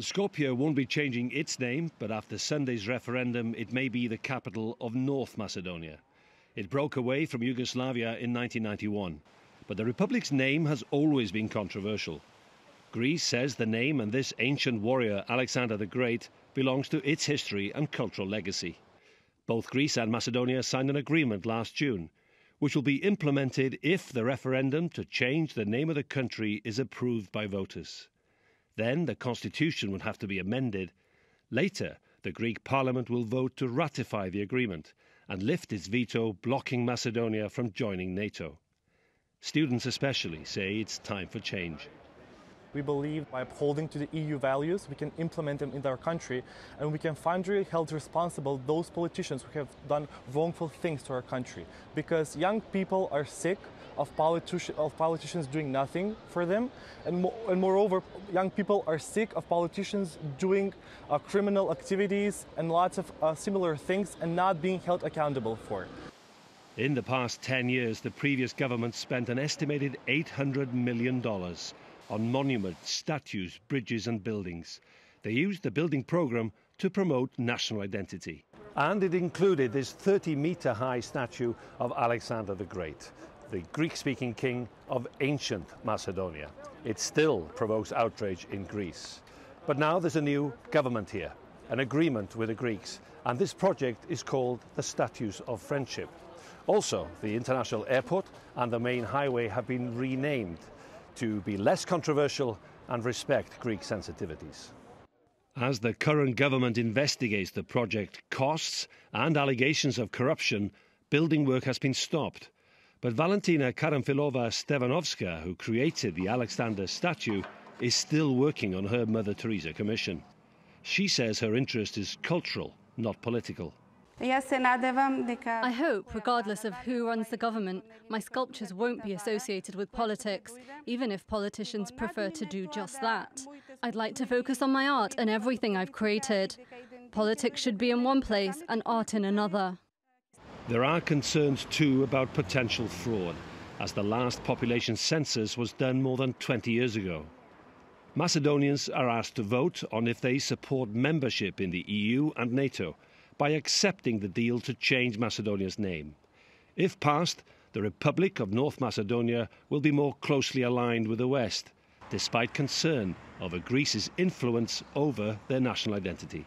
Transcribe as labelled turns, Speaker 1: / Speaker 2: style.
Speaker 1: Skopje won't be changing its name, but after Sunday's referendum, it may be the capital of North Macedonia. It broke away from Yugoslavia in 1991, but the republic's name has always been controversial. Greece says the name and this ancient warrior, Alexander the Great, belongs to its history and cultural legacy. Both Greece and Macedonia signed an agreement last June, which will be implemented if the referendum to change the name of the country is approved by voters. Then the constitution would have to be amended. Later, the Greek parliament will vote to ratify the agreement and lift its veto blocking Macedonia from joining NATO. Students especially say it's time for change.
Speaker 2: We believe by upholding to the EU values, we can implement them in our country, and we can finally hold responsible those politicians who have done wrongful things to our country. Because young people are sick of politicians doing nothing for them, and moreover, young people are sick of politicians doing criminal activities and lots of similar things and not being held accountable for.
Speaker 1: In the past 10 years, the previous government spent an estimated $800 million on monuments, statues, bridges and buildings. They used the building programme to promote national identity. And it included this 30-metre-high statue of Alexander the Great, the Greek-speaking king of ancient Macedonia. It still provokes outrage in Greece. But now there's a new government here, an agreement with the Greeks, and this project is called the Statues of Friendship. Also, the international airport and the main highway have been renamed to be less controversial and respect Greek sensitivities. As the current government investigates the project costs and allegations of corruption, building work has been stopped. But Valentina Karamfilova-Stevanovska, who created the Alexander statue, is still working on her Mother Teresa commission. She says her interest is cultural, not political.
Speaker 3: I hope, regardless of who runs the government, my sculptures won't be associated with politics, even if politicians prefer to do just that. I'd like to focus on my art and everything I've created. Politics should be in one place and art in another.
Speaker 1: There are concerns too about potential fraud, as the last population census was done more than 20 years ago. Macedonians are asked to vote on if they support membership in the EU and NATO, by accepting the deal to change Macedonia's name. If passed, the Republic of North Macedonia will be more closely aligned with the West, despite concern over Greece's influence over their national identity.